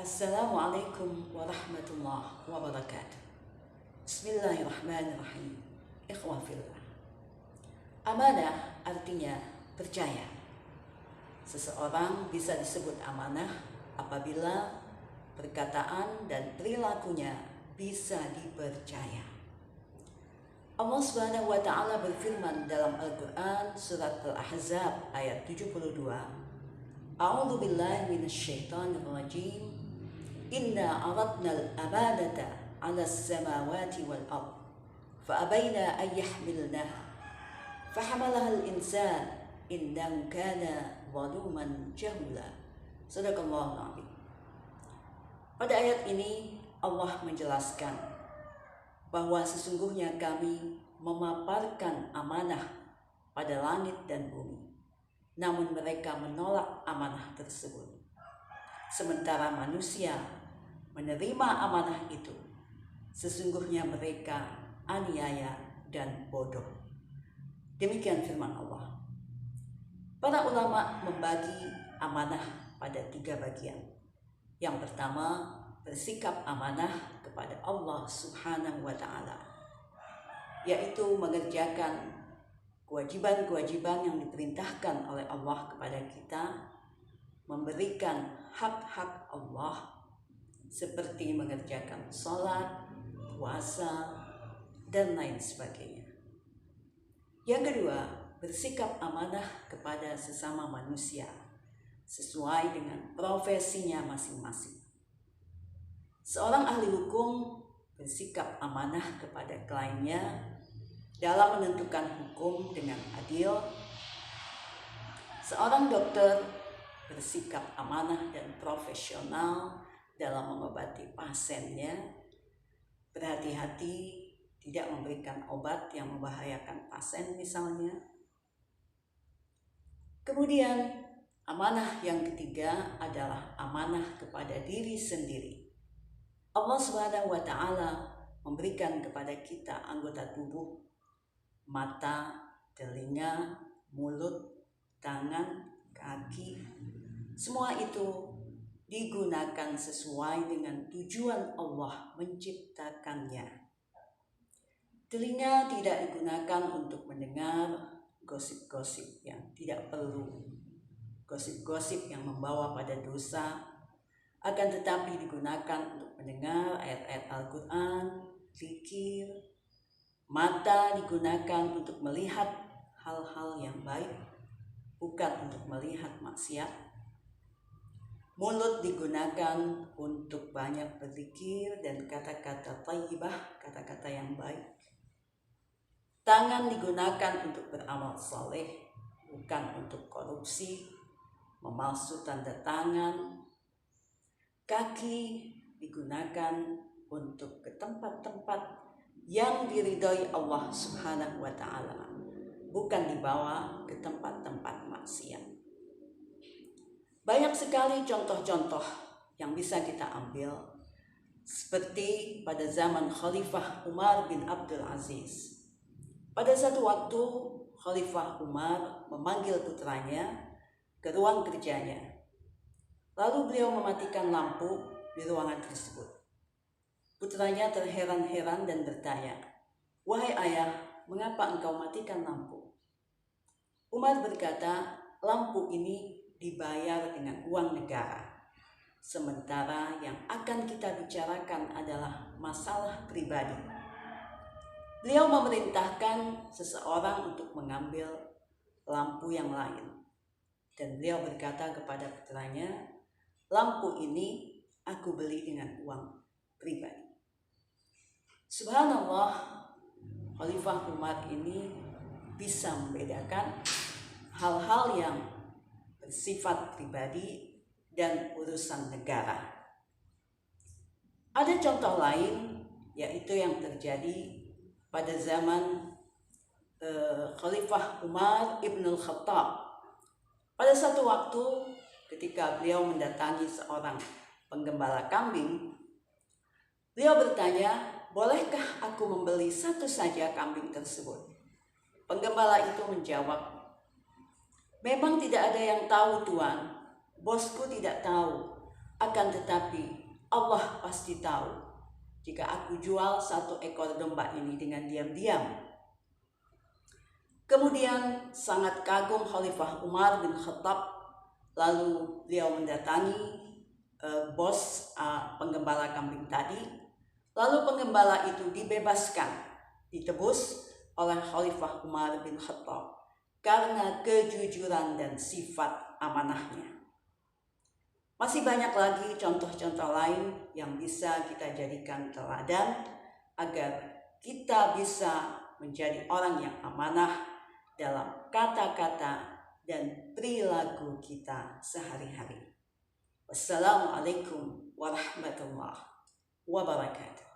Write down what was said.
Assalamualaikum warahmatullahi wabarakatuh. Bismillahirrahmanirrahim. Ikhwah fillah. Amanah artinya percaya. Seseorang bisa disebut amanah apabila perkataan dan perilakunya bisa dipercaya. Allah Subhanahu wa taala berfirman dalam Al-Qur'an surat Al-Ahzab ayat 72. A'udzu billahi minasyaitonir rajim. Inna aradna al-amanata 'ala as-samawati wal ard fa abayna an yahmilnaha fahamalaha al-insan innahu kana zaluman jahula. Shadaqallahul azim. Pada ayat ini Allah menjelaskan bahwa sesungguhnya kami memaparkan amanah pada langit dan bumi, namun mereka menolak amanah tersebut. Sementara manusia menerima amanah itu, sesungguhnya mereka aniaya dan bodoh. Demikian firman Allah. Para ulama membagi amanah pada 3 bagian. Yang pertama, bersikap amanah kepada Allah Subhanahu wa taala, yaitu mengerjakan kewajiban-kewajiban yang diperintahkan oleh Allah kepada kita, memberikan hak-hak Allah seperti mengerjakan sholat, puasa, dan lain sebagainya. Yang kedua, bersikap amanah kepada sesama manusia sesuai dengan profesinya masing-masing. Seorang ahli hukum bersikap amanah kepada kliennya dalam menentukan hukum dengan adil. Seorang dokter bersikap amanah dan profesional dalam mengobati pasiennya, berhati-hati tidak memberikan obat yang membahayakan pasien misalnya. Kemudian amanah yang ketiga adalah amanah kepada diri sendiri. Allah Subhanahu wa taala memberikan kepada kita anggota tubuh, mata, telinga, mulut, tangan, kaki. Semua itu digunakan sesuai dengan tujuan Allah menciptakannya. Telinga tidak digunakan untuk mendengar gosip-gosip yang tidak perlu, gosip-gosip yang membawa pada dosa, akan tetapi digunakan untuk mendengar ayat-ayat Al-Quran, zikir. Mata digunakan untuk melihat hal-hal yang baik, bukan untuk melihat maksiat. Mulut digunakan untuk banyak berzikir dan kata-kata thayyibah, kata-kata yang baik. Tangan digunakan untuk beramal saleh, bukan untuk korupsi, memalsu tanda tangan. Kaki digunakan untuk ke tempat-tempat yang diridhoi Allah Subhanahu wa taala, bukan dibawa ke tempat-tempat maksiat. Banyak sekali contoh-contoh yang bisa kita ambil, seperti pada zaman Khalifah Umar bin Abdul Aziz. Pada satu waktu, Khalifah Umar memanggil putranya ke ruang kerjanya. Lalu beliau mematikan lampu di ruangan tersebut. Putranya terheran-heran dan bertanya, "Wahai ayah, mengapa engkau matikan lampu?" Umar berkata, "Lampu ini dibayar dengan uang negara. Sementara yang akan kita bicarakan adalah masalah pribadi." Beliau memerintahkan seseorang untuk mengambil lampu yang lain. Dan beliau berkata kepada putranya, "Lampu ini aku beli dengan uang pribadi." Subhanallah, Khalifah Umar ini bisa membedakan hal-hal yang bersifat pribadi dan urusan negara. Ada contoh lain, yaitu yang terjadi pada zaman Khalifah Umar ibn al-Khattab. Pada satu waktu ketika beliau mendatangi seorang penggembala kambing, beliau bertanya, "Bolehkah aku membeli satu saja kambing tersebut?" Penggembala itu menjawab, "Memang tidak ada yang tahu, Tuan. Bosku tidak tahu. Akan tetapi Allah pasti tahu jika aku jual 1 ekor domba ini dengan diam-diam. Kemudian sangat kagum Khalifah Umar bin Khattab, lalu beliau mendatangi bos penggembala kambing tadi, lalu penggembala itu dibebaskan, ditebus oleh Khalifah Umar bin Khattab karena kejujuran dan sifat amanahnya. Masih banyak lagi contoh-contoh lain yang bisa kita jadikan teladan agar kita bisa menjadi orang yang amanah dalam kata-kata dan perilaku kita sehari-hari. Wassalamualaikum warahmatullahi wabarakatuh.